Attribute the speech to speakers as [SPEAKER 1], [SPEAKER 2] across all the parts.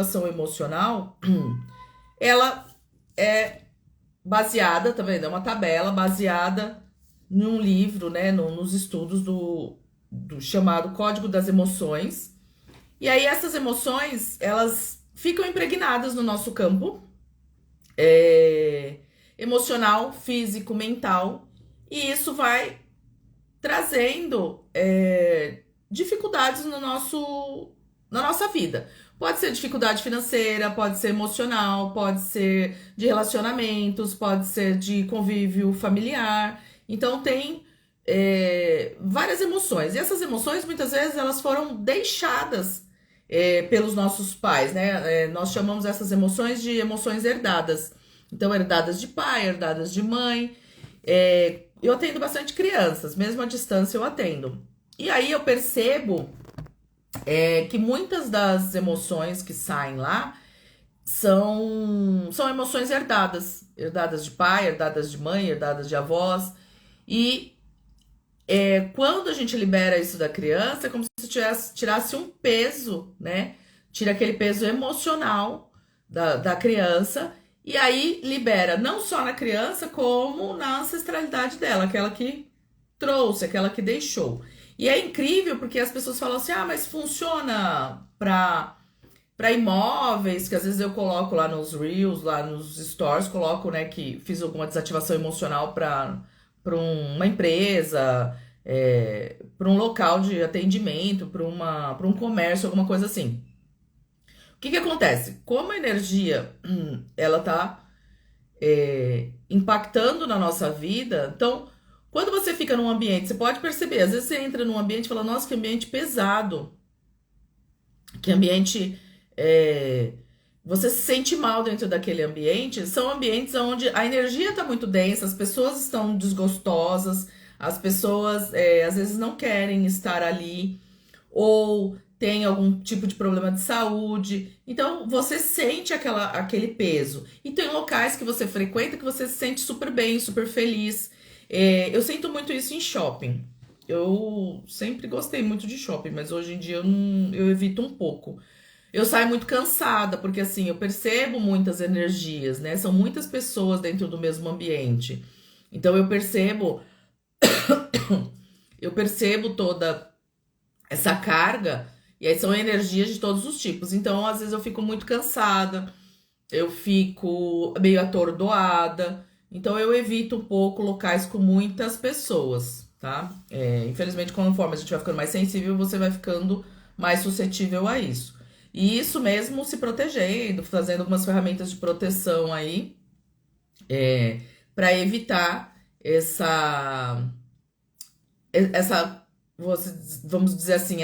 [SPEAKER 1] ação emocional, ela é baseada, tá vendo? É uma tabela baseada num livro, né? Nos estudos do chamado Código das Emoções. E aí essas emoções, elas ficam impregnadas no nosso campo é, emocional, físico, mental. E isso vai trazendo dificuldades na nossa vida. Pode ser dificuldade financeira, pode ser emocional, pode ser de relacionamentos, pode ser de convívio familiar. Então tem várias emoções. E essas emoções, muitas vezes, elas foram deixadas pelos nossos pais, né? Nós chamamos essas emoções de emoções herdadas. Então, herdadas de pai, herdadas de mãe. Eu atendo bastante crianças, mesmo à distância eu atendo. E aí eu percebo que muitas das emoções que saem lá são emoções herdadas. Herdadas de pai, herdadas de mãe, herdadas de avós. E quando a gente libera isso da criança, é como se tirasse um peso, né? Tira aquele peso emocional da criança. E aí libera não só na criança, como na ancestralidade dela, aquela que trouxe, aquela que deixou. E é incrível porque as pessoas falam assim: ah, mas funciona para imóveis, que às vezes eu coloco lá nos Reels, lá nos Stories, coloco, né, que fiz alguma desativação emocional para uma empresa, para um local de atendimento, para um comércio, alguma coisa assim. O que que acontece? Como a energia ela tá impactando na nossa vida, então quando você fica num ambiente, você pode perceber, às vezes você entra num ambiente e fala, nossa, que ambiente pesado, que ambiente você se sente mal dentro daquele ambiente. São ambientes onde a energia está muito densa, as pessoas estão desgostosas, as pessoas às vezes não querem estar ali, ou tem algum tipo de problema de saúde. Então você sente aquele peso. E tem locais que você frequenta que você se sente super bem, super feliz. Eu sinto muito isso em shopping. Eu sempre gostei muito de shopping, mas hoje em dia eu evito um pouco. Eu saio muito cansada, porque assim, eu percebo muitas energias, né? São muitas pessoas dentro do mesmo ambiente. Então eu percebo toda essa carga, e aí são energias de todos os tipos. Então, às vezes eu fico muito cansada, eu fico meio atordoada. Então, eu evito um pouco locais com muitas pessoas, tá? Infelizmente, conforme a gente vai ficando mais sensível, você vai ficando mais suscetível a isso. E isso mesmo se protegendo, fazendo algumas ferramentas de proteção aí, para evitar essa, vamos dizer assim,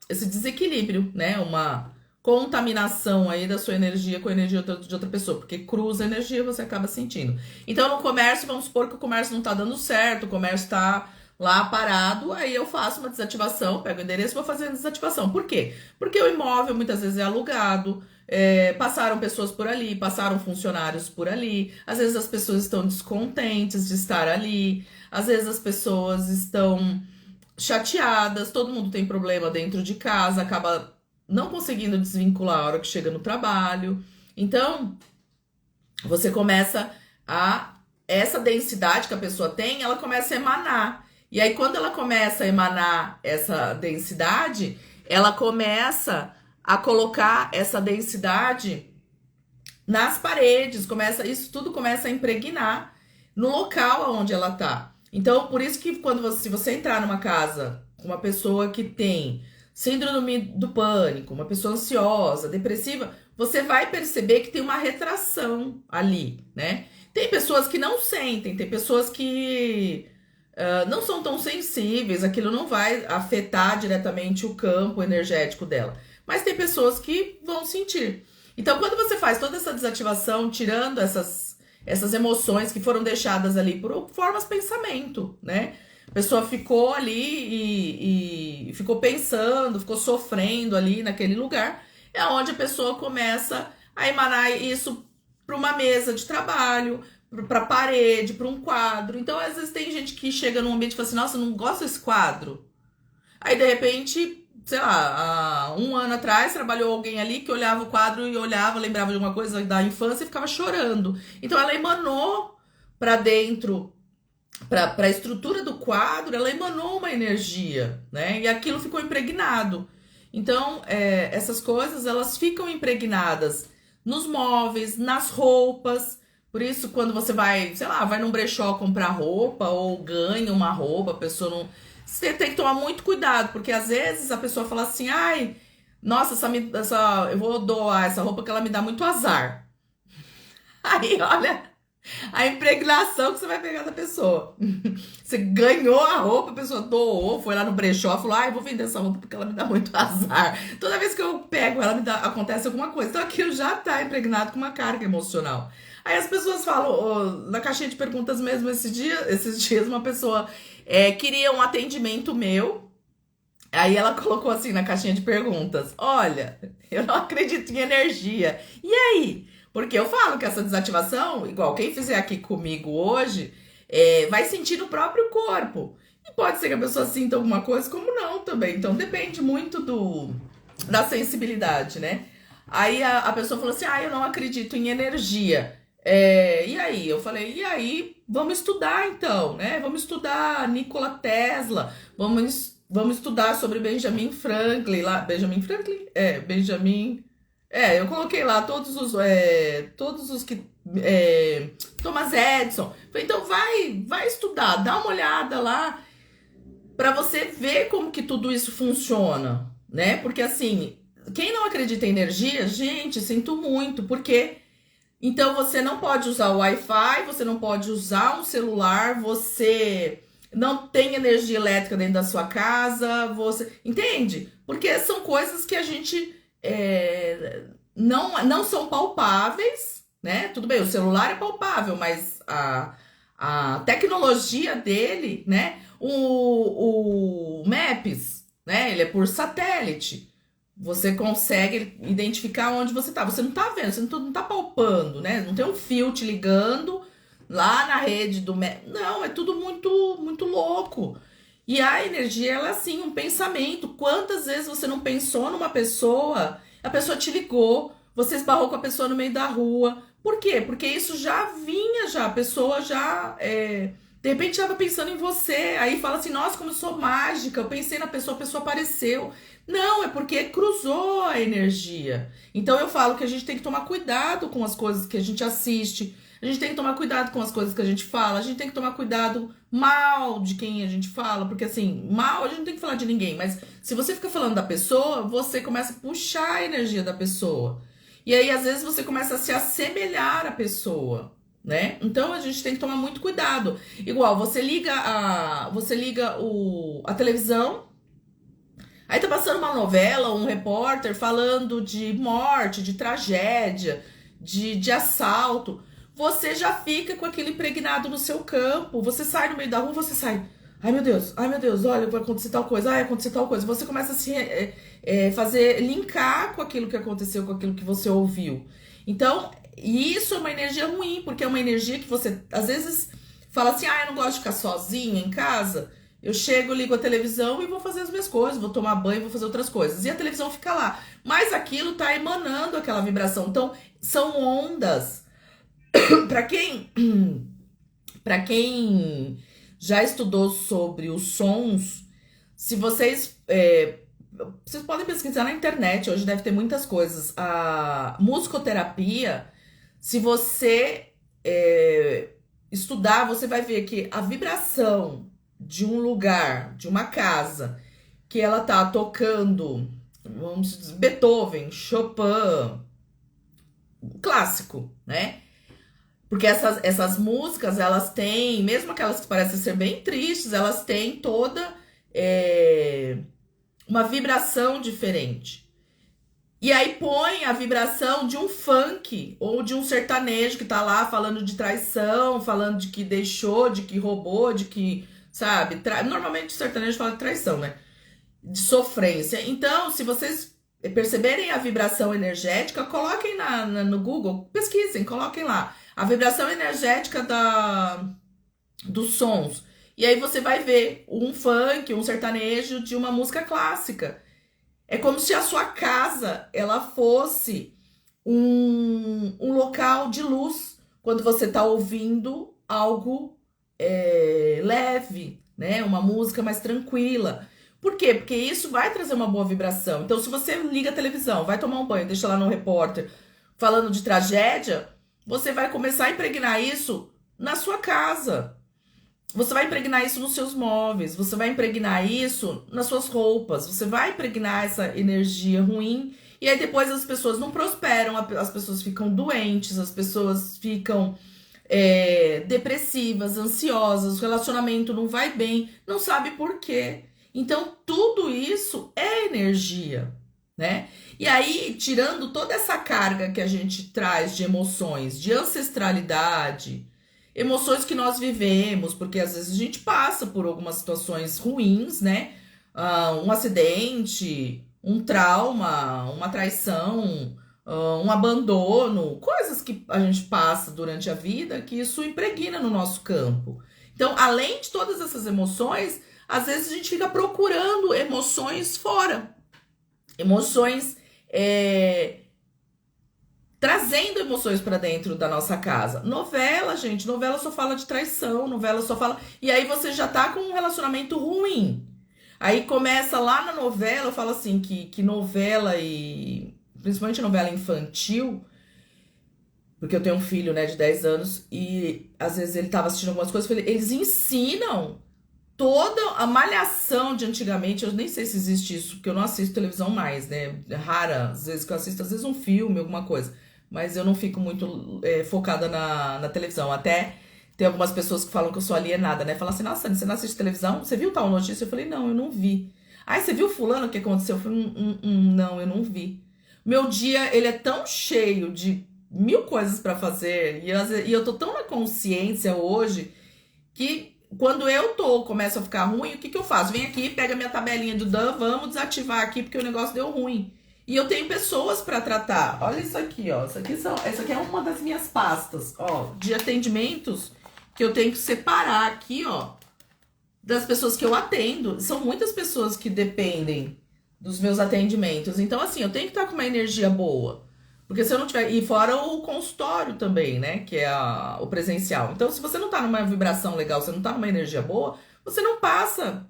[SPEAKER 1] esse desequilíbrio, né? Uma contaminação aí da sua energia com a energia de outra pessoa, porque cruza a energia, você acaba sentindo. Então, no comércio, vamos supor que o comércio não tá dando certo, o comércio tá lá parado, aí eu faço uma desativação, pego o endereço e vou fazer a desativação. Por quê? Porque o imóvel muitas vezes é alugado, passaram pessoas por ali, passaram funcionários por ali, às vezes as pessoas estão descontentes de estar ali, às vezes as pessoas estão chateadas, todo mundo tem problema dentro de casa, acaba não conseguindo desvincular a hora que chega no trabalho. Então, você começa a. Essa densidade que a pessoa tem, ela começa a emanar. E aí, quando ela começa a emanar essa densidade, ela começa a colocar essa densidade nas paredes, isso tudo começa a impregnar no local onde ela tá. Então, por isso que se você entrar numa casa com uma pessoa que tem síndrome do pânico, uma pessoa ansiosa, depressiva, você vai perceber que tem uma retração ali, né? Tem pessoas que não sentem, tem pessoas que não são tão sensíveis, aquilo não vai afetar diretamente o campo energético dela. Mas tem pessoas que vão sentir. Então, quando você faz toda essa desativação, tirando essas emoções que foram deixadas ali por formas de pensamento, né? A pessoa ficou ali e ficou pensando, ficou sofrendo ali naquele lugar. É onde a pessoa começa a emanar isso para uma mesa de trabalho, para a parede, para um quadro. Então, às vezes tem gente que chega num ambiente e fala assim, nossa, eu não gosto desse quadro. Aí, de repente, sei lá, há um ano atrás trabalhou alguém ali que olhava o quadro e olhava, lembrava de alguma coisa da infância e ficava chorando. Então ela emanou para dentro, para a estrutura do quadro, ela emanou uma energia, né? E aquilo ficou impregnado. Então, essas coisas, elas ficam impregnadas nos móveis, nas roupas. Por isso, quando você vai, sei lá, vai num brechó comprar roupa ou ganha uma roupa, a pessoa não. Você tem que tomar muito cuidado, porque às vezes a pessoa fala assim, ai, nossa, eu vou doar essa roupa que ela me dá muito azar. Aí, olha, a impregnação que você vai pegar da pessoa. Você ganhou a roupa, a pessoa doou, foi lá no brechó, falou: ah, eu vou vender essa roupa porque ela me dá muito azar. Toda vez que eu pego ela, acontece alguma coisa. Então aquilo já tá impregnado com uma carga emocional. Aí as pessoas falam, na caixinha de perguntas mesmo, esses dias uma pessoa queria um atendimento meu. Aí ela colocou assim na caixinha de perguntas: olha, eu não acredito em energia. E aí? Porque eu falo que essa desativação, igual quem fizer aqui comigo hoje, vai sentir no próprio corpo. E pode ser que a pessoa sinta alguma coisa, como não também. Então depende muito da sensibilidade, né? Aí a pessoa falou assim: ah, eu não acredito em energia. E aí? Eu falei: e aí? Vamos estudar então, né? Vamos estudar Nikola Tesla, vamos estudar sobre Benjamin Franklin lá. Benjamin Franklin? Benjamin. Eu coloquei lá todos os que. Thomas Edison. Falei, então vai estudar, dá uma olhada lá para você ver como que tudo isso funciona, né? Porque assim, quem não acredita em energia, gente, sinto muito, porque então você não pode usar o Wi-Fi, você não pode usar um celular, você não tem energia elétrica dentro da sua casa, você entende? Porque são coisas que a gente não são palpáveis, né? Tudo bem, o celular é palpável, mas a tecnologia dele, né? O Maps, né? Ele é por satélite. Você consegue identificar onde você tá. Você não tá vendo, você não tá palpando, né? Não tem um fio te ligando lá na rede do Maps. Não, é tudo muito, muito louco. E a energia, ela é assim, um pensamento. Quantas vezes você não pensou numa pessoa, a pessoa te ligou, você esbarrou com a pessoa no meio da rua. Por quê? Porque isso já vinha, a pessoa já, de repente estava pensando em você, aí fala assim, nossa, como eu sou mágica, eu pensei na pessoa, a pessoa apareceu. Não, é porque cruzou a energia. Então eu falo que a gente tem que tomar cuidado com as coisas que a gente assiste, a gente tem que tomar cuidado com as coisas que a gente fala, a gente tem que tomar cuidado mal de quem a gente fala, porque assim, mal a gente não tem que falar de ninguém, mas se você fica falando da pessoa, você começa a puxar a energia da pessoa. E aí, às vezes, você começa a se assemelhar à pessoa, né? Então a gente tem que tomar muito cuidado. Igual, você liga a televisão, aí tá passando uma novela, um repórter falando de morte, de tragédia, de assalto. Você já fica com aquilo impregnado no seu campo. Você sai no meio da rua, você sai. Ai meu Deus, olha, vai acontecer tal coisa, ai, acontecer tal coisa. Você começa a fazer, linkar com aquilo que aconteceu, com aquilo que você ouviu. Então, isso é uma energia ruim, porque é uma energia que você, às vezes, fala assim, ah, eu não gosto de ficar sozinha em casa. Eu chego, ligo a televisão e vou fazer as minhas coisas, vou tomar banho, vou fazer outras coisas. E a televisão fica lá. Mas aquilo tá emanando aquela vibração. Então, são ondas. Para quem, para quem já estudou sobre os sons, se vocês podem pesquisar na internet, hoje deve ter muitas coisas. A musicoterapia, se você estudar, você vai ver que a vibração de um lugar, de uma casa, que ela tá tocando, vamos dizer, Beethoven, Chopin, clássico, né? Porque essas músicas, elas têm, mesmo aquelas que parecem ser bem tristes, elas têm toda uma vibração diferente. E aí põe a vibração de um funk ou de um sertanejo que tá lá falando de traição, falando de que deixou, de que roubou, de que, sabe? Normalmente o sertanejo fala de traição, né? De sofrência. Então, se vocês perceberem a vibração energética, coloquem no Google, pesquisem, coloquem lá. A vibração energética dos sons. E aí você vai ver um funk, um sertanejo de uma música clássica. É como se a sua casa, ela fosse um local de luz, quando você está ouvindo algo leve, né? Uma música mais tranquila. Por quê? Porque isso vai trazer uma boa vibração. Então, se você liga a televisão, vai tomar um banho, deixa lá no repórter falando de tragédia, você vai começar a impregnar isso na sua casa. Você vai impregnar isso nos seus móveis, você vai impregnar isso nas suas roupas, você vai impregnar essa energia ruim e aí depois as pessoas não prosperam, as pessoas ficam doentes, as pessoas ficam depressivas, ansiosas, o relacionamento não vai bem, não sabe por quê. Então tudo isso é energia, né? E aí, tirando toda essa carga que a gente traz de emoções, de ancestralidade, emoções que nós vivemos, porque às vezes a gente passa por algumas situações ruins, né? Um acidente, um trauma, uma traição, um abandono, coisas que a gente passa durante a vida que isso impregna no nosso campo. Então, além de todas essas emoções, às vezes a gente fica procurando emoções fora, emoções trazendo emoções pra dentro da nossa casa. Novela, gente, novela só fala de traição, novela só fala. E aí você já tá com um relacionamento ruim. Aí começa lá na novela, eu falo assim, que novela e principalmente novela infantil, porque eu tenho um filho, né, de 10 anos, e às vezes ele tava assistindo algumas coisas, eles ensinam toda a malhação de antigamente. Eu nem sei se existe isso, porque eu não assisto televisão mais, né? É rara, às vezes que eu assisto, às vezes um filme, alguma coisa. Mas eu não fico muito focada na televisão. Até tem algumas pessoas que falam que eu sou alienada, né? Falam assim, nossa, você não assiste televisão? Você viu tal notícia? Eu falei, não, eu não vi. Aí, você viu fulano o que aconteceu? Eu falei, não, eu não vi. Meu dia, ele é tão cheio de mil coisas pra fazer, e eu tô tão na consciência hoje, que quando começo a ficar ruim, o que eu faço? Vem aqui, pega minha tabelinha do Dan, vamos desativar aqui, porque o negócio deu ruim. E eu tenho pessoas para tratar. Olha isso aqui, ó. Essa aqui é uma das minhas pastas, ó, de atendimentos que eu tenho que separar aqui, ó, das pessoas que eu atendo. São muitas pessoas que dependem dos meus atendimentos. Então, assim, eu tenho que estar com uma energia boa. Porque se eu não tiver... E fora o consultório também, né? Que é o presencial. Então, se você não tá numa vibração legal, você não tá numa energia boa, você não passa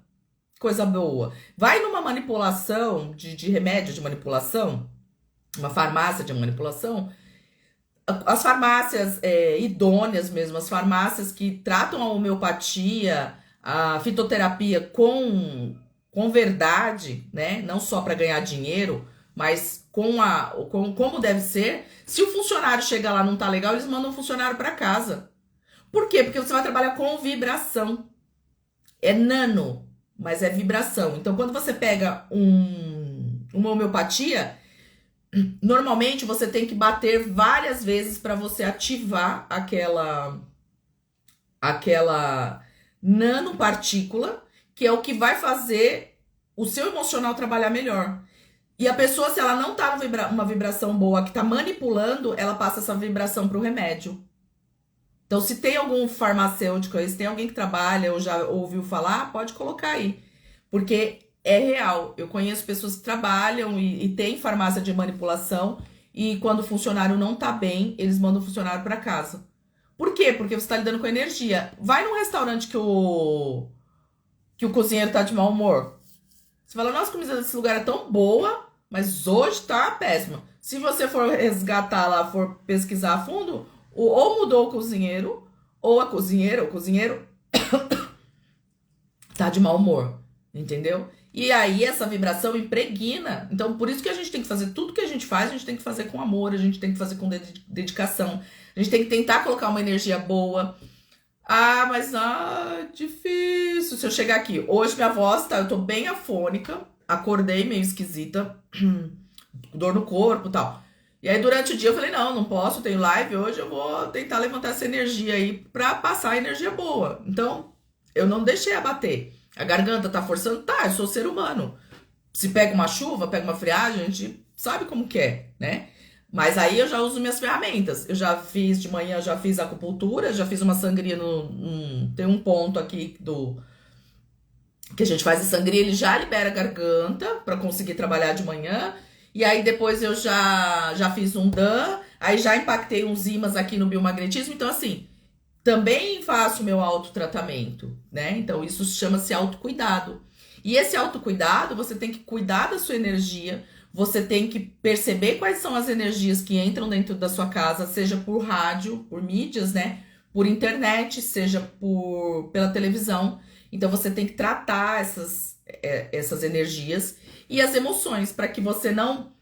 [SPEAKER 1] coisa boa. Vai numa manipulação de remédio de manipulação, uma farmácia de manipulação, as farmácias idôneas mesmo, as farmácias que tratam a homeopatia, a fitoterapia com verdade, né? Não só para ganhar dinheiro, mas como deve ser. Se o funcionário chegar lá e não tá legal, eles mandam o funcionário para casa. Por quê? Porque você vai trabalhar com vibração. É nano, mas é vibração. Então, quando você pega uma homeopatia, normalmente você tem que bater várias vezes para você ativar aquela nanopartícula, que é o que vai fazer o seu emocional trabalhar melhor. E a pessoa, se ela não tá numa vibração boa, que tá manipulando, ela passa essa vibração pro remédio. Então, se tem algum farmacêutico aí, se tem alguém que trabalha ou já ouviu falar, pode colocar aí. Porque é real. Eu conheço pessoas que trabalham e tem farmácia de manipulação, e quando o funcionário não tá bem, eles mandam o funcionário para casa. Por quê? Porque você tá lidando com energia. Vai num restaurante que o cozinheiro tá de mau humor. Você fala, nossa, a comida desse lugar é tão boa, mas hoje tá péssima. Se você for resgatar lá, for pesquisar a fundo, ou mudou o cozinheiro, ou a cozinheira, o cozinheiro tá de mau humor, entendeu? E aí essa vibração impregna. Então, por isso que a gente tem que fazer tudo que a gente faz, a gente tem que fazer com amor, a gente tem que fazer com dedicação. A gente tem que tentar colocar uma energia boa. Ah, mas difícil. Se eu chegar aqui, hoje minha voz tá, eu tô bem afônica, acordei meio esquisita, dor no corpo e tal. E aí durante o dia eu falei, não posso, tenho live hoje, eu vou tentar levantar essa energia aí pra passar a energia boa. Então, eu não deixei abater. A garganta tá forçando? Tá, eu sou ser humano. Se pega uma chuva, pega uma friagem, a gente sabe como que é, né? Mas aí eu já uso minhas ferramentas. Eu já fiz de manhã, já fiz acupuntura, já fiz uma sangria tem um ponto aqui que a gente faz a sangria, ele já libera a garganta para conseguir trabalhar de manhã. E aí depois eu já fiz um DAN, aí já impactei uns ímãs aqui no biomagnetismo. Então, assim, também faço meu autotratamento, né? Então, isso chama-se autocuidado. E esse autocuidado, você tem que cuidar da sua energia, você tem que perceber quais são as energias que entram dentro da sua casa, seja por rádio, por mídias, né? Por internet, seja pela televisão. Então, você tem que tratar essas energias e as emoções, para que você não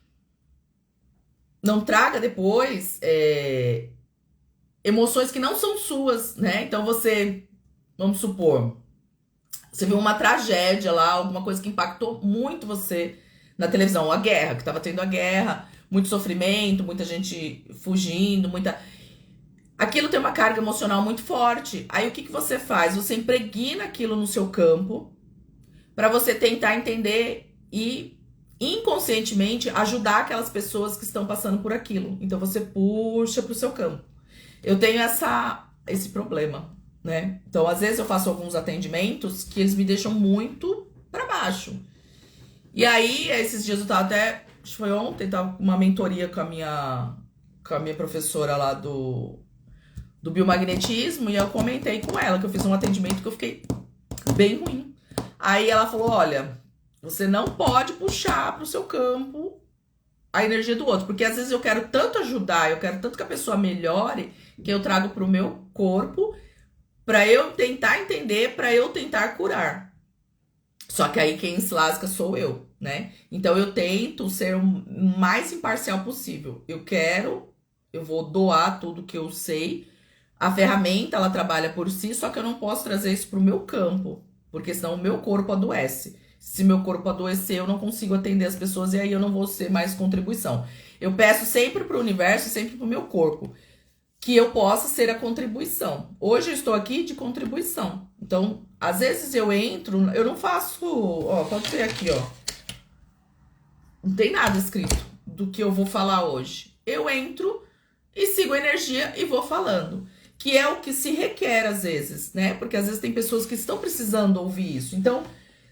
[SPEAKER 1] traga depois emoções que não são suas, né? Então você, vamos supor, você viu uma tragédia lá, alguma coisa que impactou muito você na televisão, a guerra, que tava tendo a guerra, muito sofrimento, muita gente fugindo, aquilo tem uma carga emocional muito forte. Aí o que você faz? Você impregna aquilo no seu campo para você tentar entender e inconscientemente ajudar aquelas pessoas que estão passando por aquilo. Então você puxa para o seu campo. Eu tenho esse problema, né? Então, às vezes eu faço alguns atendimentos que eles me deixam muito para baixo. E aí, esses dias eu tava até, acho que foi ontem, tava com uma mentoria com a minha professora lá do biomagnetismo, e eu comentei com ela que eu fiz um atendimento que eu fiquei bem ruim. Aí ela falou: olha, você não pode puxar pro seu campo a energia do outro, porque às vezes eu quero tanto ajudar, eu quero tanto que a pessoa melhore, que eu trago pro meu corpo para eu tentar entender, para eu tentar curar. Só que aí quem se lasca sou eu, né? Então eu tento ser o mais imparcial possível. Eu vou doar tudo que eu sei. A ferramenta, ela trabalha por si, só que eu não posso trazer isso pro meu campo, porque senão o meu corpo adoece. Se meu corpo adoecer, eu não consigo atender as pessoas e aí eu não vou ser mais contribuição. Eu peço sempre pro universo, sempre pro meu corpo, que eu possa ser a contribuição. Hoje eu estou aqui de contribuição. Então, às vezes eu entro, eu não faço, ó, pode ser aqui, ó. Não tem nada escrito do que eu vou falar hoje. Eu entro e sigo a energia e vou falando. Que é o que se requer às vezes, né? Porque às vezes tem pessoas que estão precisando ouvir isso. Então,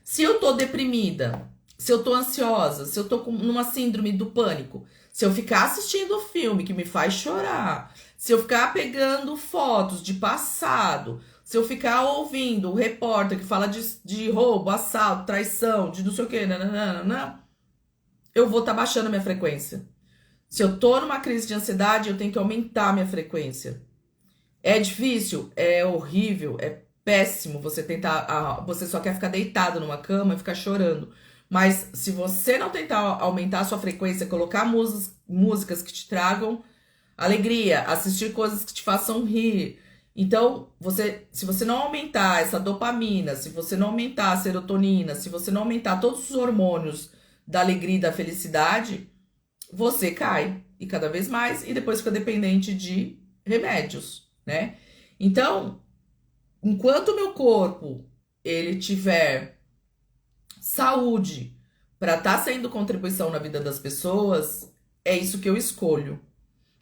[SPEAKER 1] se eu tô deprimida, se eu tô ansiosa, se eu tô numa síndrome do pânico, se eu ficar assistindo filme que me faz chorar, se eu ficar pegando fotos de passado, se eu ficar ouvindo o repórter que fala de roubo, assalto, traição, de não sei o que, nananana, eu vou estar baixando a minha frequência. Se eu tô numa crise de ansiedade, eu tenho que aumentar a minha frequência. É difícil, é horrível, é péssimo você tentar. Você só quer ficar deitado numa cama e ficar chorando. Mas se você não tentar aumentar a sua frequência, colocar músicas que te tragam alegria, assistir coisas que te façam rir. Então, se você não aumentar essa dopamina, se você não aumentar a serotonina, se você não aumentar todos os hormônios da alegria e da felicidade, você cai. E cada vez mais, e depois fica dependente de remédios, né? Então, enquanto o meu corpo ele tiver saúde para estar sendo contribuição na vida das pessoas, é isso que eu escolho,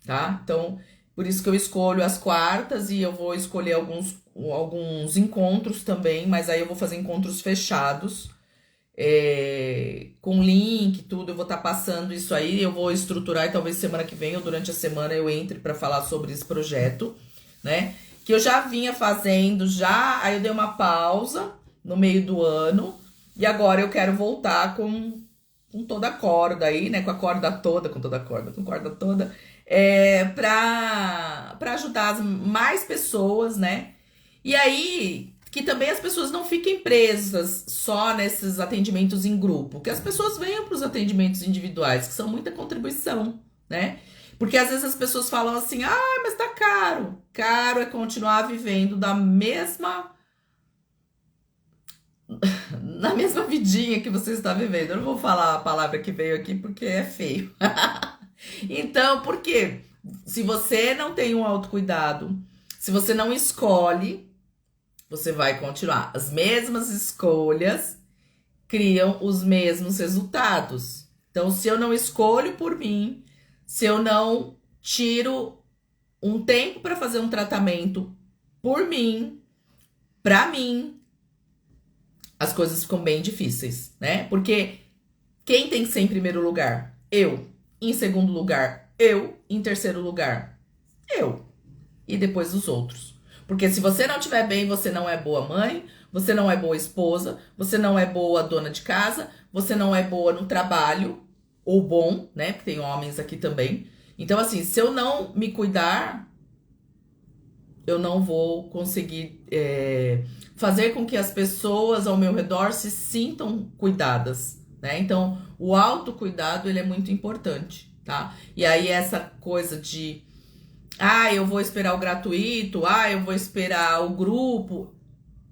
[SPEAKER 1] tá? Então, por isso que eu escolho as quartas e eu vou escolher alguns encontros também, mas aí eu vou fazer encontros fechados, com link, tudo. Eu vou estar passando isso aí, eu vou estruturar e talvez semana que vem ou durante a semana eu entre para falar sobre esse projeto, né? Que eu já vinha fazendo, aí eu dei uma pausa no meio do ano e agora eu quero voltar com toda a corda aí, né? Com corda toda, para ajudar mais pessoas, né? E aí, que também as pessoas não fiquem presas só nesses atendimentos em grupo, que as pessoas venham para os atendimentos individuais, que são muita contribuição, né? Porque às vezes as pessoas falam assim: ah, mas tá caro. Caro é continuar vivendo na mesma vidinha que você está vivendo. Eu não vou falar a palavra que veio aqui porque é feio. Então, por quê? Se você não tem um autocuidado, se você não escolhe, você vai continuar. As mesmas escolhas criam os mesmos resultados. Então, se eu não escolho por mim, se eu não tiro um tempo para fazer um tratamento por mim, para mim, as coisas ficam bem difíceis, né? Porque quem tem que ser em primeiro lugar? Eu. Em segundo lugar, eu. Em terceiro lugar, eu. E depois os outros. Porque se você não estiver bem, você não é boa mãe, você não é boa esposa, você não é boa dona de casa, você não é boa no trabalho, ou bom, né? Porque tem homens aqui também. Então, assim, se eu não me cuidar, eu não vou conseguir fazer com que as pessoas ao meu redor se sintam cuidadas, né? Então, o autocuidado, ele é muito importante, tá? E aí, essa coisa de, eu vou esperar o gratuito, eu vou esperar o grupo,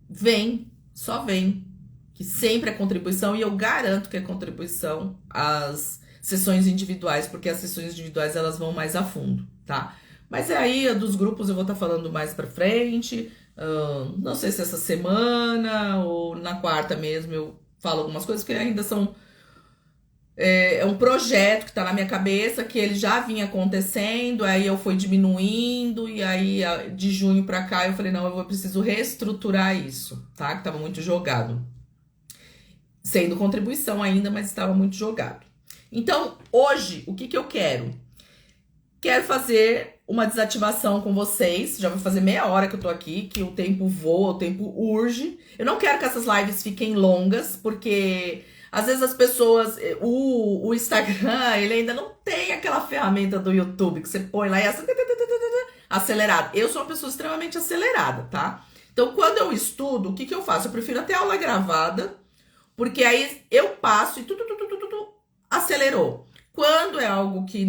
[SPEAKER 1] vem, só vem, que sempre é contribuição, e eu garanto que é contribuição as sessões individuais, porque as sessões individuais, elas vão mais a fundo, tá? Mas aí, a dos grupos eu vou estar falando mais pra frente. Não sei se essa semana ou na quarta mesmo eu falo algumas coisas que ainda são. É um projeto que tá na minha cabeça, que ele já vinha acontecendo, aí eu fui diminuindo, e aí de junho pra cá eu falei, não, eu preciso reestruturar isso, tá? Que tava muito jogado. Sendo contribuição ainda, mas estava muito jogado. Então, hoje, o que eu quero? Quero fazer uma desativação com vocês. Já vou fazer meia hora que eu tô aqui, que o tempo voa, o tempo urge. Eu não quero que essas lives fiquem longas, porque às vezes as pessoas... O Instagram, ele ainda não tem aquela ferramenta do YouTube que você põe lá e acelerado. Eu sou uma pessoa extremamente acelerada, tá? Então, quando eu estudo, o que eu faço? Eu prefiro até aula gravada, porque aí eu passo e tudo acelerou. Quando é algo que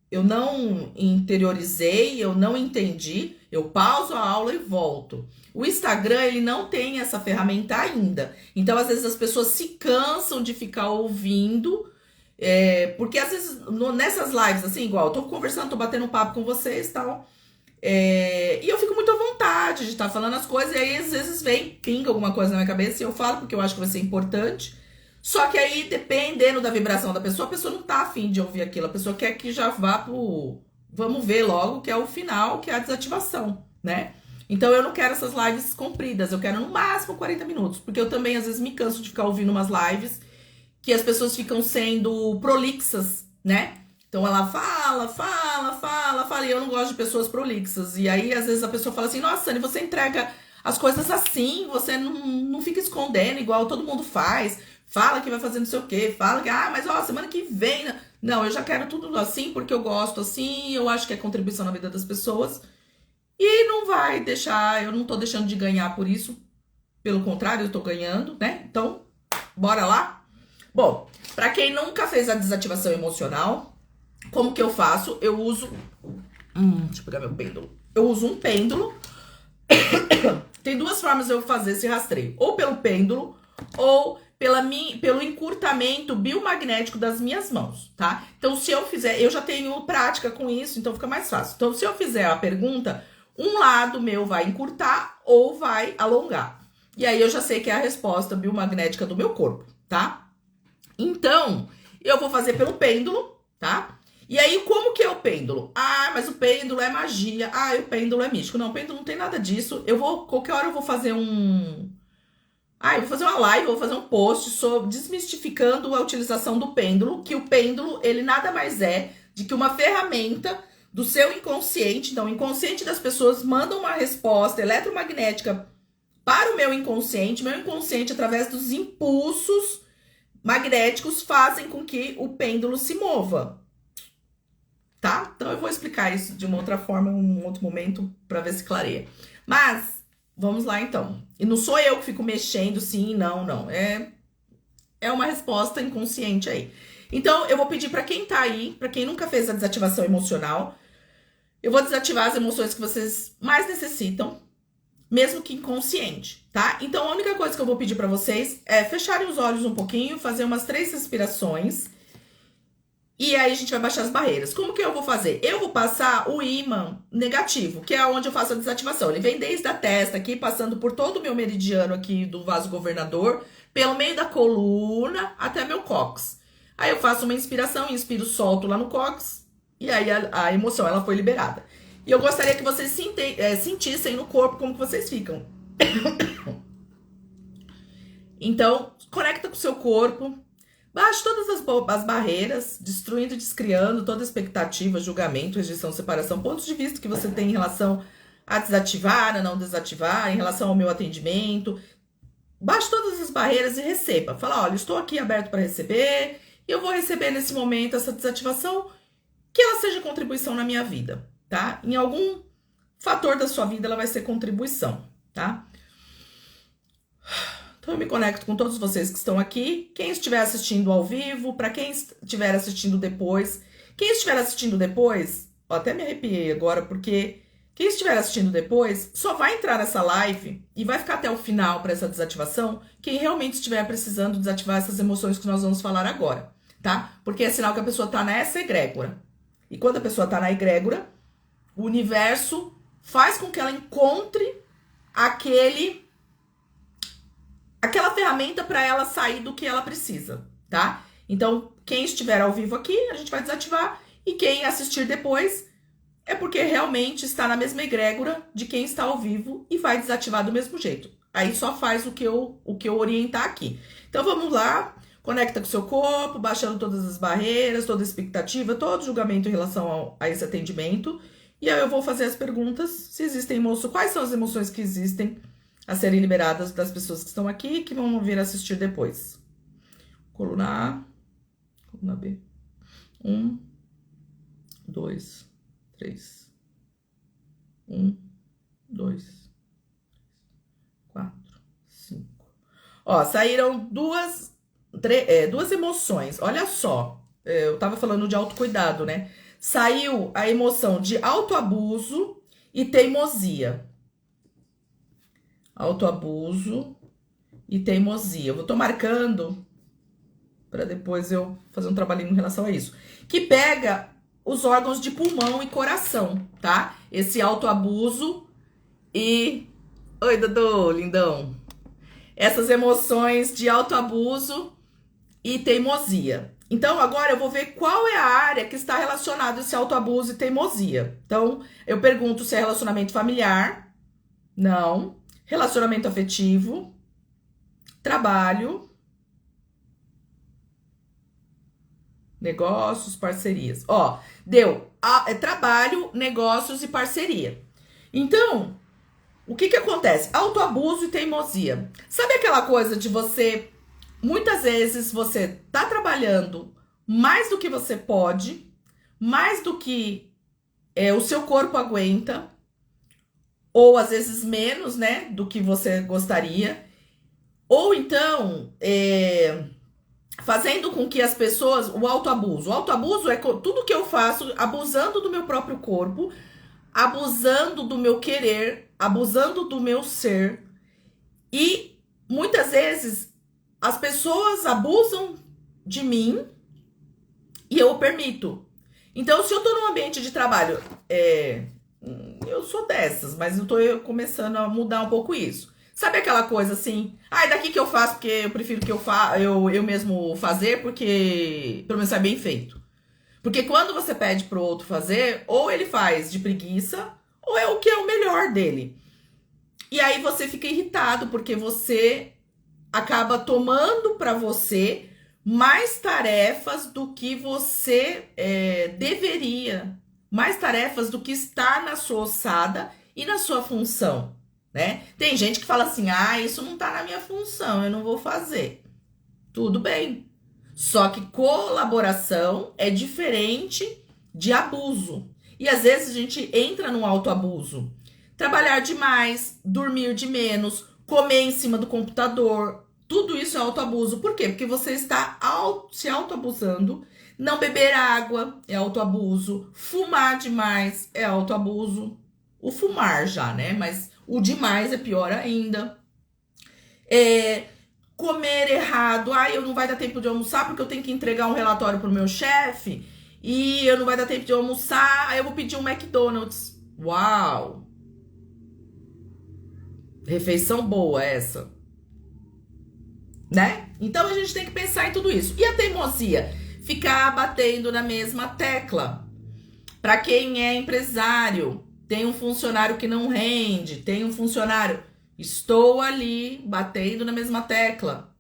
[SPEAKER 1] eu não interiorizei, eu não entendi, eu pauso a aula e volto. O Instagram, ele não tem essa ferramenta ainda. Então, às vezes, as pessoas se cansam de ficar ouvindo, porque às vezes, nessas lives, assim, igual, eu tô conversando, tô batendo um papo com vocês e tal, e eu fico muito à vontade de estar falando as coisas, e aí, às vezes, pinga alguma coisa na minha cabeça e eu falo, porque eu acho que vai ser importante. Só que aí, dependendo da vibração da pessoa, a pessoa não tá afim de ouvir aquilo. A pessoa quer que já vá pro... Vamos ver logo, que é o final, que é a desativação, né? Então, eu não quero essas lives compridas. Eu quero, no máximo, 40 minutos. Porque eu também, às vezes, me canso de ficar ouvindo umas lives que as pessoas ficam sendo prolixas, né? Então, ela fala, e eu não gosto de pessoas prolixas. E aí, às vezes, a pessoa fala assim, nossa, Sani, você entrega as coisas assim, você não fica escondendo igual todo mundo faz. Fala que vai fazer não sei o quê, fala que, mas semana que vem... Não, eu já quero tudo assim, porque eu gosto assim, eu acho que é contribuição na vida das pessoas. E não vai deixar, eu não tô deixando de ganhar por isso. Pelo contrário, eu tô ganhando, né? Então, bora lá? Bom, pra quem nunca fez a desativação emocional, como que eu faço? Eu uso... deixa eu pegar meu pêndulo. Eu uso um pêndulo. Tem duas formas de eu fazer esse rastreio. Ou pelo pêndulo, ou... pelo encurtamento biomagnético das minhas mãos, tá? Então, se eu fizer... Eu já tenho prática com isso, então fica mais fácil. Então, se eu fizer a pergunta, um lado meu vai encurtar ou vai alongar. E aí, eu já sei que é a resposta biomagnética do meu corpo, tá? Então, eu vou fazer pelo pêndulo, tá? E aí, como que é o pêndulo? Mas o pêndulo é magia. O pêndulo é místico. Não, o pêndulo não tem nada disso. Qualquer hora eu vou fazer eu vou fazer uma live, vou fazer um post sobre desmistificando a utilização do pêndulo, que o pêndulo, ele nada mais é de que uma ferramenta do seu inconsciente. Então, o inconsciente das pessoas manda uma resposta eletromagnética para o meu inconsciente. Meu inconsciente, através dos impulsos magnéticos, fazem com que o pêndulo se mova, tá? Então, eu vou explicar isso de uma outra forma, em um outro momento, para ver se clareia. Mas... vamos lá, então. E não sou eu que fico mexendo, sim, não. É uma resposta inconsciente aí. Então, eu vou pedir pra quem tá aí, pra quem nunca fez a desativação emocional, eu vou desativar as emoções que vocês mais necessitam, mesmo que inconsciente, tá? Então, a única coisa que eu vou pedir pra vocês é fecharem os olhos um pouquinho, fazer umas 3 respirações. E aí a gente vai baixar as barreiras. Como que eu vou fazer? Eu vou passar o ímã negativo, que é onde eu faço a desativação. Ele vem desde a testa aqui, passando por todo o meu meridiano aqui do vaso governador, pelo meio da coluna até meu cóccix. Aí eu faço uma inspiração, inspiro, solto lá no cóccix, e aí a emoção, ela foi liberada. E eu gostaria que vocês sentissem no corpo como que vocês ficam. Então, conecta com o seu corpo, baixe todas as barreiras, destruindo e descriando toda expectativa, julgamento, rejeição, separação, pontos de vista que você tem em relação a desativar, a não desativar, em relação ao meu atendimento. Baixe todas as barreiras e receba. Fala, olha, estou aqui aberto para receber, e eu vou receber nesse momento essa desativação, que ela seja contribuição na minha vida, tá? Em algum fator da sua vida ela vai ser contribuição, tá? Então eu me conecto com todos vocês que estão aqui. Quem estiver assistindo ao vivo, para quem estiver assistindo depois. Quem estiver assistindo depois, ó, até me arrepiei agora, porque quem estiver assistindo depois só vai entrar nessa live e vai ficar até o final para essa desativação quem realmente estiver precisando desativar essas emoções que nós vamos falar agora, tá? Porque é sinal que a pessoa tá nessa egrégora. E quando a pessoa tá na egrégora, o universo faz com que ela encontre aquela ferramenta para ela sair do que ela precisa, tá? Então, quem estiver ao vivo aqui, a gente vai desativar, e quem assistir depois é porque realmente está na mesma egrégora de quem está ao vivo e vai desativar do mesmo jeito. Aí só faz o que eu orientar aqui. Então vamos lá, conecta com o seu corpo, baixando todas as barreiras, toda expectativa, todo julgamento em relação a esse atendimento. E aí eu vou fazer as perguntas, se existem emoções, quais são as emoções que existem a serem liberadas das pessoas que estão aqui e que vão vir assistir depois. Coluna A, coluna B. 1, 2, 3. 1, 2, 4, 5. Ó, saíram duas emoções. Olha só, eu tava falando de autocuidado, né? Saiu a emoção de autoabuso e teimosia. Autoabuso e teimosia. Eu tô marcando para depois eu fazer um trabalhinho em relação a isso. Que pega os órgãos de pulmão e coração, tá? Esse autoabuso e... Oi, Dudu, lindão. Essas emoções de autoabuso e teimosia. Então, agora eu vou ver qual é a área que está relacionada a esse autoabuso e teimosia. Então, eu pergunto se é relacionamento familiar. Não. Relacionamento afetivo, trabalho, negócios, parcerias. Ó, deu trabalho, negócios e parceria. Então, o que acontece? Autoabuso e teimosia. Sabe aquela coisa de você, muitas vezes você tá trabalhando mais do que você pode, mais do que o seu corpo aguenta, ou às vezes menos, né, do que você gostaria, ou então fazendo com que as pessoas, o autoabuso é tudo que eu faço abusando do meu próprio corpo, abusando do meu querer, abusando do meu ser, e muitas vezes as pessoas abusam de mim e eu o permito. Então, se eu tô num ambiente de trabalho, eu sou dessas, mas eu tô começando a mudar um pouco isso. Sabe aquela coisa assim, daqui que eu faço porque eu prefiro que eu mesmo fazer, porque pelo menos é bem feito. Porque quando você pede pro outro fazer, ou ele faz de preguiça, ou é o que é o melhor dele. E aí você fica irritado, porque você acaba tomando pra você mais tarefas do que você deveria. Mais tarefas do que está na sua ossada e na sua função, né? Tem gente que fala assim, isso não tá na minha função, eu não vou fazer. Tudo bem. Só que colaboração é diferente de abuso. E às vezes a gente entra no autoabuso. Trabalhar demais, dormir de menos, comer em cima do computador, tudo isso é autoabuso. Por quê? Porque você está se autoabusando. Não beber água é autoabuso. Fumar demais é autoabuso. O fumar já, né? Mas o demais é pior ainda. Comer errado. Eu não vai dar tempo de almoçar porque eu tenho que entregar um relatório pro meu chefe. E eu não vai dar tempo de almoçar. Aí eu vou pedir um McDonald's. Uau! Refeição boa essa. Né? Então a gente tem que pensar em tudo isso. E a teimosia? Ficar batendo na mesma tecla. Para quem é empresário, tem um funcionário que não rende, tem um funcionário... Estou ali batendo na mesma tecla.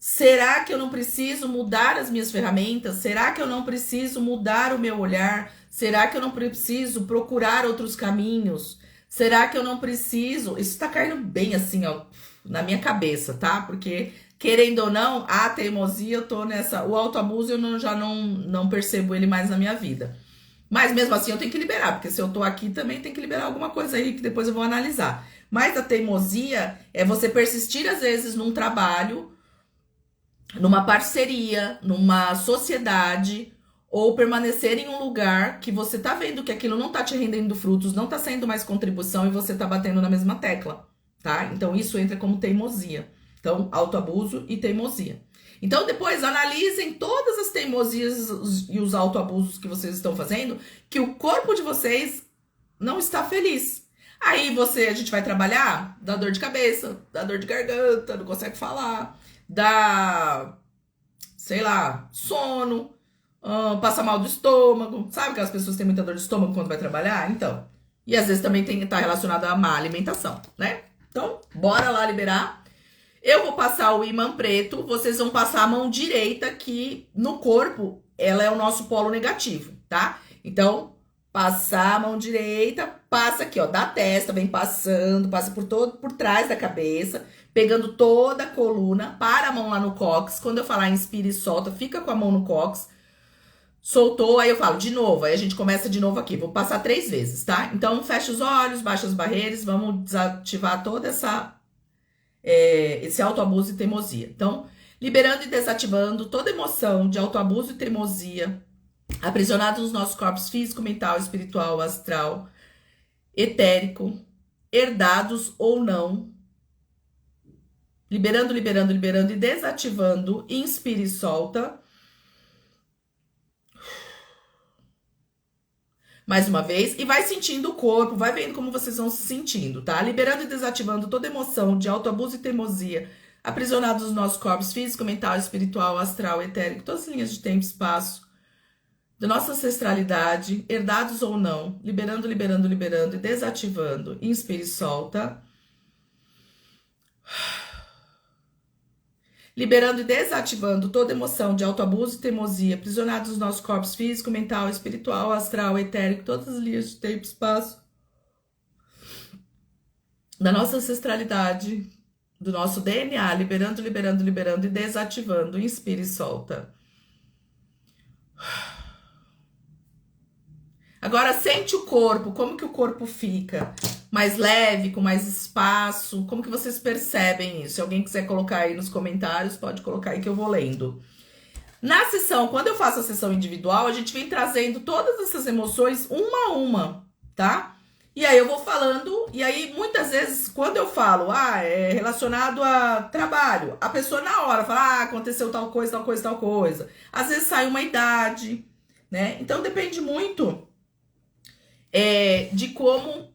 [SPEAKER 1] Será que eu não preciso mudar as minhas ferramentas? Será que eu não preciso mudar o meu olhar? Será que eu não preciso procurar outros caminhos? Será que eu não preciso? Isso tá caindo bem assim, ó, na minha cabeça, tá? Porque, querendo ou não, a teimosia, eu tô nessa. O autoabuso já não percebo ele mais na minha vida. Mas mesmo assim eu tenho que liberar, porque se eu tô aqui também tem que liberar alguma coisa aí que depois eu vou analisar. Mas a teimosia é você persistir, às vezes, num trabalho, numa parceria, numa sociedade, ou permanecer em um lugar que você tá vendo que aquilo não tá te rendendo frutos, não tá sendo mais contribuição e você tá batendo na mesma tecla, tá? Então isso entra como teimosia. Então, autoabuso e teimosia. Então, depois analisem todas as teimosias e os autoabusos que vocês estão fazendo, que o corpo de vocês não está feliz. Aí a gente vai trabalhar, dá dor de cabeça, dá dor de garganta, não consegue falar, dá, sei lá, sono, passa mal do estômago. Sabe aquelas pessoas que têm muita dor de estômago quando vai trabalhar? Então, e às vezes também tá relacionado à má alimentação, né? Então, bora lá liberar. Eu vou passar o ímã preto, vocês vão passar a mão direita, que no corpo ela é o nosso polo negativo, tá? Então, passar a mão direita, passa aqui, ó, da testa, vem passando, passa por trás da cabeça, pegando toda a coluna, para a mão lá no cóccix. Quando eu falar inspira e solta, fica com a mão no cóccix. Soltou, aí eu falo de novo, aí a gente começa de novo aqui. Vou passar 3 vezes, tá? Então, fecha os olhos, baixa as barreiras, vamos desativar toda esse autoabuso e teimosia. Então, liberando e desativando toda emoção de autoabuso e teimosia, aprisionados nos nossos corpos físico, mental, espiritual, astral, etérico, herdados ou não. Liberando, liberando, liberando e desativando. Inspira e solta. Mais uma vez, e vai sentindo o corpo, vai vendo como vocês vão se sentindo, tá? Liberando e desativando toda emoção de autoabuso e teimosia, aprisionados nos nossos corpos físico, mental, espiritual, astral, etérico, todas as linhas de tempo e espaço, da nossa ancestralidade, herdados ou não, liberando, liberando, liberando e desativando. Inspira e solta. Liberando e desativando toda emoção de autoabuso e teimosia, aprisionados nos nossos corpos físico, mental, espiritual, astral, etérico, todas as linhas de tempo e espaço, da nossa ancestralidade, do nosso DNA, liberando, liberando, liberando e desativando. Inspira e solta. Agora sente o corpo, como que o corpo fica? Mais leve, com mais espaço? Como que vocês percebem isso? Se alguém quiser colocar aí nos comentários, pode colocar aí que eu vou lendo. Na sessão, quando eu faço a sessão individual, a gente vem trazendo todas essas emoções uma a uma, tá? E aí eu vou falando, e aí muitas vezes, quando eu falo, é relacionado a trabalho, a pessoa na hora fala, aconteceu tal coisa, tal coisa, tal coisa. Às vezes sai uma idade, né? Então depende muito de como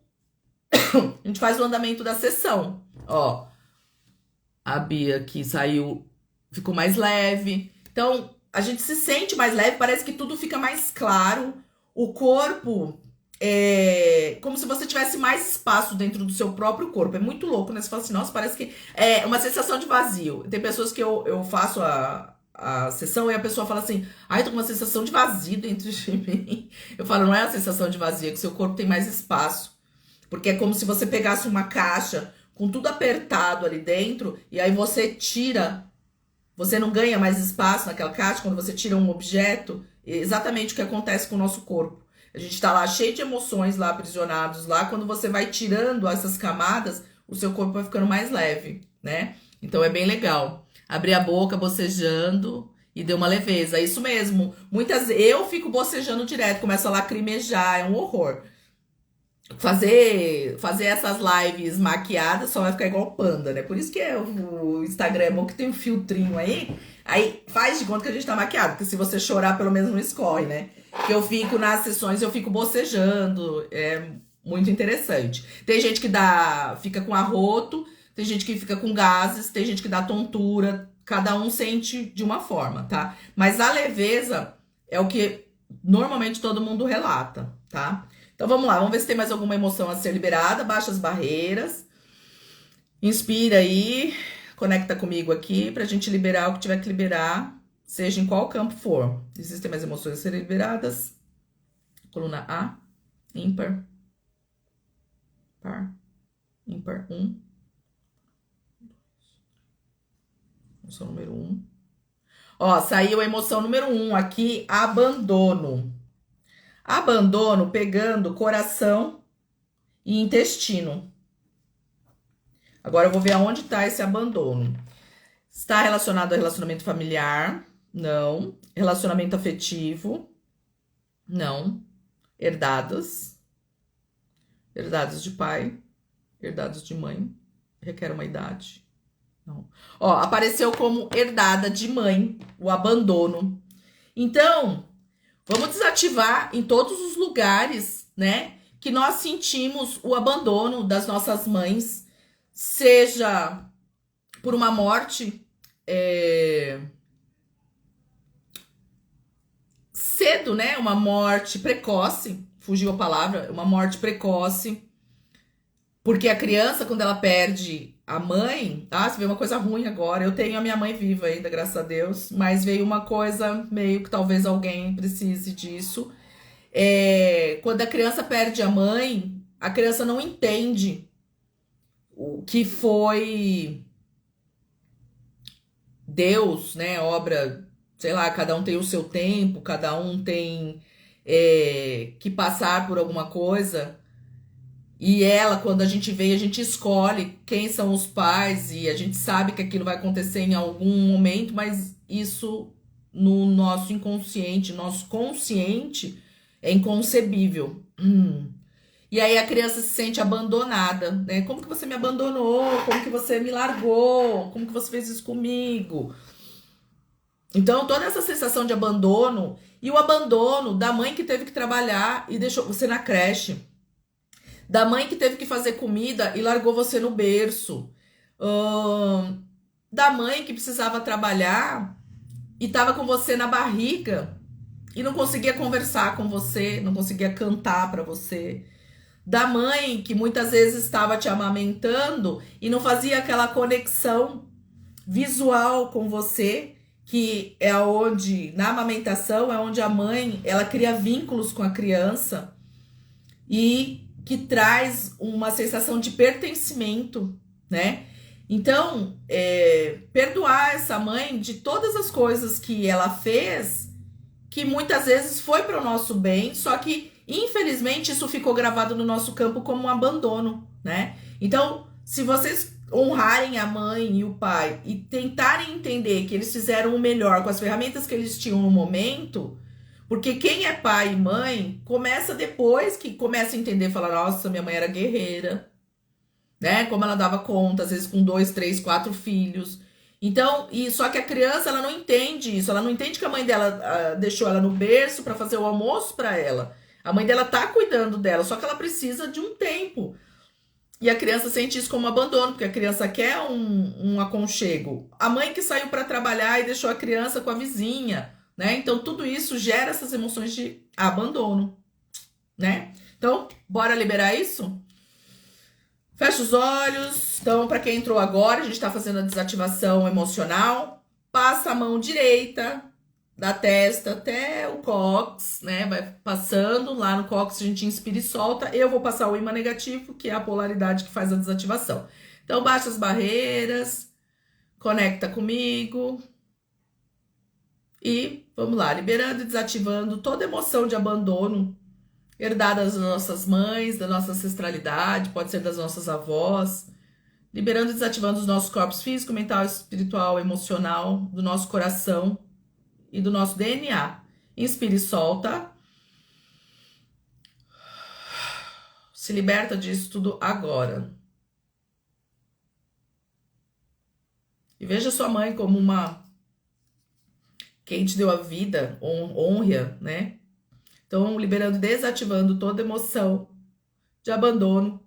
[SPEAKER 1] a gente faz o andamento da sessão. Ó, a Bia aqui saiu, ficou mais leve. Então, a gente se sente mais leve, parece que tudo fica mais claro. O corpo como se você tivesse mais espaço dentro do seu próprio corpo. É muito louco, né? Você fala assim, nossa, parece que é uma sensação de vazio. Tem pessoas que eu faço a sessão e a pessoa fala assim, eu tô com uma sensação de vazio dentro de mim. Eu falo, não é a sensação de vazio, é que seu corpo tem mais espaço. Porque é como se você pegasse uma caixa com tudo apertado ali dentro e aí você tira, você não ganha mais espaço naquela caixa quando você tira um objeto. É exatamente o que acontece com o nosso corpo. A gente tá lá cheio de emoções lá aprisionados lá, quando você vai tirando essas camadas, o seu corpo vai ficando mais leve, né? Então é bem legal. Abrir a boca, bocejando e deu uma leveza. É isso mesmo. Eu fico bocejando direto, começo a lacrimejar, é um horror. Fazer essas lives maquiadas só vai ficar igual panda, né? Por isso que o Instagram é bom que tem um filtrinho aí faz de conta que a gente tá maquiado, porque se você chorar, pelo menos não escorre, né? Que eu fico nas sessões, eu fico bocejando, é muito interessante. Tem gente que fica com arroto, tem gente que fica com gases, tem gente que dá tontura, cada um sente de uma forma, tá? Mas a leveza é o que normalmente todo mundo relata, tá? Então vamos lá, vamos ver se tem mais alguma emoção a ser liberada. Baixa as barreiras. Inspira aí. Conecta comigo aqui pra gente liberar o que tiver que liberar, seja em qual campo for. Existem mais emoções a serem liberadas. Coluna A, ímpar, par, ímpar, 1. Emoção número 1. Ó, saiu a emoção número 1 aqui, abandono. Abandono pegando coração e intestino. Agora eu vou ver aonde está esse abandono. Está relacionado a relacionamento familiar? Não. Relacionamento afetivo? Não. Herdados? Herdados de pai? Herdados de mãe? Requer uma idade? Não. Ó, apareceu como herdada de mãe, o abandono. Então, vamos desativar em todos os lugares, né, que nós sentimos o abandono das nossas mães, seja por uma morte cedo, né, uma morte precoce, fugiu a palavra, uma morte precoce, porque a criança, quando ela perde a mãe, você vê uma coisa ruim agora, eu tenho a minha mãe viva ainda, graças a Deus, mas veio uma coisa meio que talvez alguém precise disso. Quando a criança perde a mãe, a criança não entende o que foi Deus, né? Obra, sei lá, cada um tem o seu tempo, cada um tem que passar por alguma coisa. E ela, quando a gente vem, a gente escolhe quem são os pais e a gente sabe que aquilo vai acontecer em algum momento, mas isso no nosso inconsciente, nosso consciente é inconcebível. E aí a criança se sente abandonada, né? Como que você me abandonou? Como que você me largou? Como que você fez isso comigo? Então, toda essa sensação de abandono e o abandono da mãe que teve que trabalhar e deixou você na creche, da mãe que teve que fazer comida e largou você no berço, da mãe que precisava trabalhar e estava com você na barriga e não conseguia conversar com você, não conseguia cantar para você, da mãe que muitas vezes estava te amamentando e não fazia aquela conexão visual com você, que é onde, na amamentação, é onde a mãe, ela cria vínculos com a criança e que traz uma sensação de pertencimento, né? Então, perdoar essa mãe de todas as coisas que ela fez, que muitas vezes foi para o nosso bem, só que, infelizmente, isso ficou gravado no nosso campo como um abandono, né? Então, se vocês honrarem a mãe e o pai e tentarem entender que eles fizeram o melhor com as ferramentas que eles tinham no momento, porque quem é pai e mãe começa depois que começa a entender, fala, nossa, minha mãe era guerreira, né? Como ela dava conta, às vezes com 2, 3, 4 filhos. Então, só que a criança, ela não entende isso, ela não entende que a mãe dela deixou ela no berço para fazer o almoço para ela. A mãe dela tá cuidando dela, só que ela precisa de um tempo. E a criança sente isso como abandono, porque a criança quer um aconchego. A mãe que saiu para trabalhar e deixou a criança com a vizinha, né? Então, tudo isso gera essas emoções de abandono, né? Então, bora liberar isso? Fecha os olhos. Então, para quem entrou agora, a gente está fazendo a desativação emocional. Passa a mão direita da testa até o cóccix, né? Vai passando lá no cóccix, a gente inspira e solta. Eu vou passar o ímã negativo, que é a polaridade que faz a desativação. Então, baixa as barreiras, conecta comigo. E vamos lá, liberando e desativando toda emoção de abandono herdada das nossas mães, da nossa ancestralidade, pode ser das nossas avós, liberando e desativando os nossos corpos físico, mental, espiritual, emocional, do nosso coração e do nosso DNA. Inspira e solta. Se liberta disso tudo agora. E veja sua mãe como quem te deu a vida, honra, né? Então, liberando e desativando toda emoção de abandono,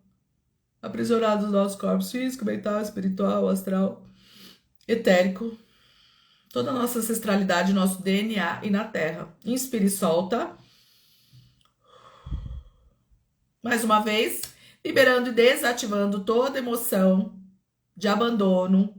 [SPEAKER 1] aprisionado nos nossos corpos físico, mental, espiritual, astral, etérico, toda a nossa ancestralidade, nosso DNA e na Terra. Inspira e solta. Mais uma vez, liberando e desativando toda emoção de abandono,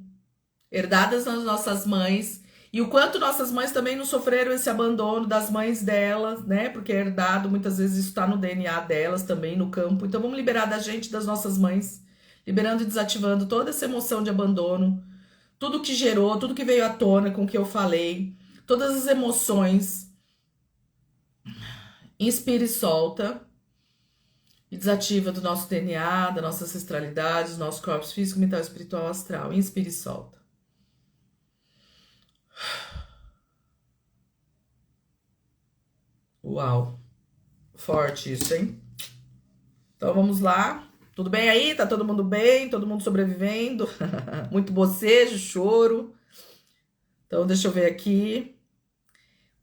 [SPEAKER 1] herdadas das nossas mães, e o quanto nossas mães também não sofreram esse abandono das mães delas, né? Porque é herdado, muitas vezes isso está no DNA delas também, no campo. Então vamos liberar da gente, das nossas mães, liberando e desativando toda essa emoção de abandono, tudo que gerou, tudo que veio à tona com o que eu falei, todas as emoções. Inspira e solta. E desativa do nosso DNA, da nossa ancestralidade, dos nossos corpos físico, mental, espiritual, astral. Inspira e solta. Uau. Forte isso, hein? Então vamos lá. Tudo bem aí? Tá todo mundo bem? Todo mundo sobrevivendo? Muito bocejo, choro. Então deixa eu ver aqui.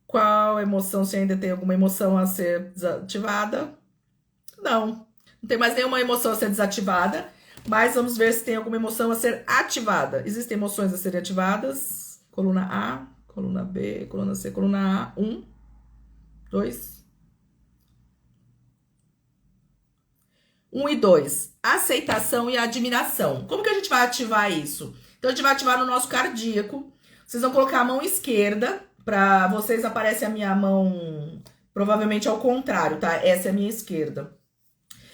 [SPEAKER 1] Qual emoção, se ainda tem alguma emoção a ser desativada? Não tem mais nenhuma emoção a ser desativada, mas vamos ver se tem alguma emoção a ser ativada. Existem emoções a serem ativadas. Coluna A, coluna B, coluna C, coluna A. 1, 2. 1 e 2. Aceitação e admiração. Como que a gente vai ativar isso? Então a gente vai ativar no nosso cardíaco. Vocês vão colocar a mão esquerda. Para vocês aparece a minha mão, provavelmente ao contrário, tá? Essa é a minha esquerda.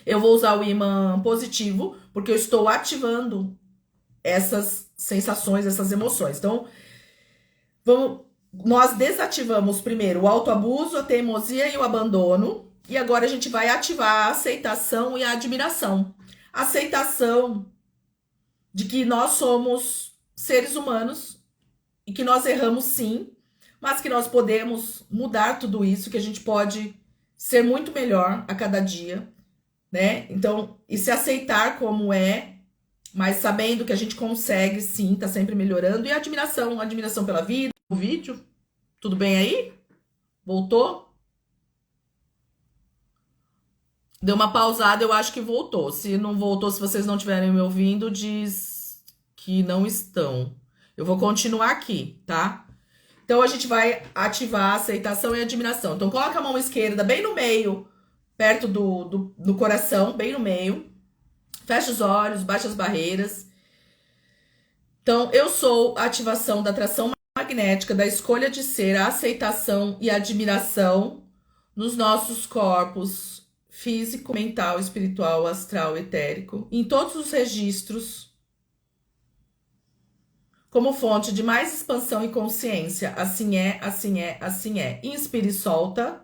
[SPEAKER 1] Eu vou usar o ímã positivo, porque eu estou ativando essas sensações, essas emoções. Então, nós desativamos primeiro o autoabuso, a teimosia e o abandono. E agora a gente vai ativar a aceitação e a admiração. Aceitação de que nós somos seres humanos e que nós erramos sim, mas que nós podemos mudar tudo isso, que a gente pode ser muito melhor a cada dia. Né? Então, e se aceitar como é, mas sabendo que a gente consegue sim, tá sempre melhorando. E a admiração pela vida. O vídeo, tudo bem aí? Voltou? Deu uma pausada, eu acho que voltou. Se não voltou, se vocês não estiverem me ouvindo, diz que não estão. Eu vou continuar aqui, tá? Então, a gente vai ativar a aceitação e a admiração. Então, coloca a mão esquerda bem no meio, perto do coração, bem no meio. Fecha os olhos, baixa as barreiras. Então, eu sou a ativação da atração magnética, da escolha de ser, a aceitação e a admiração nos nossos corpos físico, mental, espiritual, astral, etérico, em todos os registros, como fonte de mais expansão e consciência. Assim é, assim é, assim é. Inspira e solta.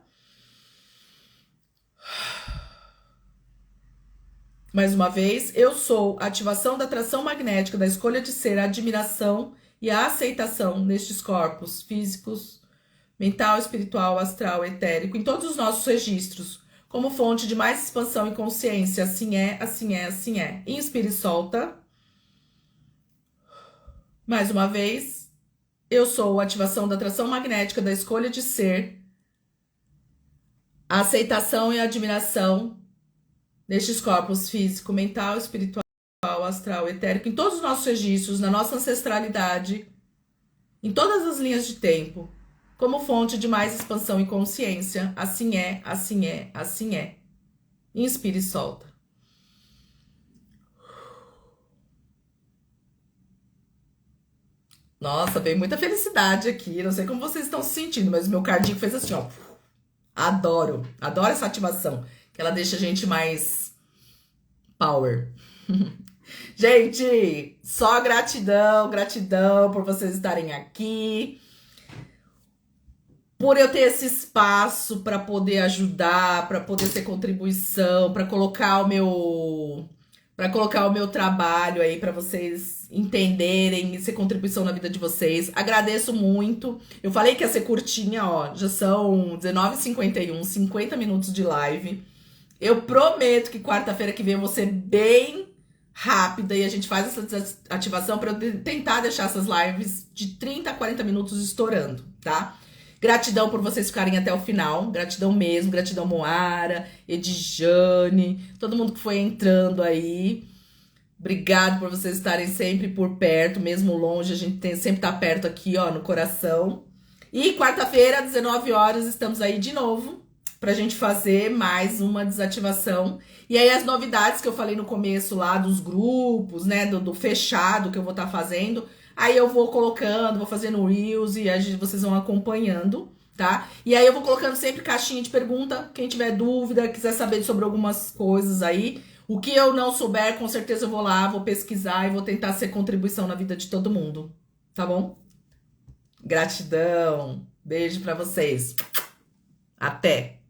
[SPEAKER 1] Mais uma vez, eu sou a ativação da atração magnética, da escolha de ser, a admiração e a aceitação nestes corpos físicos, mental, espiritual, astral, etérico, em todos os nossos registros, como fonte de mais expansão e consciência. Assim é, assim é, assim é. Inspira e solta. Mais uma vez, eu sou a ativação da atração magnética, da escolha de ser, a aceitação e a admiração nestes corpos físico, mental, espiritual, astral, etérico, em todos os nossos registros, na nossa ancestralidade, em todas as linhas de tempo, como fonte de mais expansão e consciência. Assim é, assim é, assim é. Inspira e solta. Nossa, veio muita felicidade aqui. Não sei como vocês estão se sentindo, mas o meu cardíaco fez assim, ó. Adoro, adoro essa ativação, que ela deixa a gente mais power. Gente, só gratidão, gratidão por vocês estarem aqui, por eu ter esse espaço para poder ajudar, para poder ser contribuição, para colocar o meu trabalho aí para vocês entenderem e ser contribuição na vida de vocês. Agradeço muito. Eu falei que ia ser curtinha, ó, já são 19h51, 50 minutos de live. Eu prometo que quarta-feira que vem eu vou ser bem rápida e a gente faz essa ativação para eu tentar deixar essas lives de 30 a 40 minutos estourando, tá? Gratidão por vocês ficarem até o final, gratidão mesmo, gratidão Moara, Edjane, todo mundo que foi entrando aí. Obrigado por vocês estarem sempre por perto, mesmo longe, a gente sempre tá perto aqui, ó, no coração. E quarta-feira, 19 horas, estamos aí de novo pra gente fazer mais uma desativação. E aí as novidades que eu falei no começo lá dos grupos, né, do fechado que eu vou estar fazendo, Aí eu vou colocando, vou fazendo reels e vocês vão acompanhando, tá? E aí eu vou colocando sempre caixinha de pergunta. Quem tiver dúvida, quiser saber sobre algumas coisas aí. O que eu não souber, com certeza eu vou lá, vou pesquisar e vou tentar ser contribuição na vida de todo mundo. Tá bom? Gratidão. Beijo pra vocês. Até.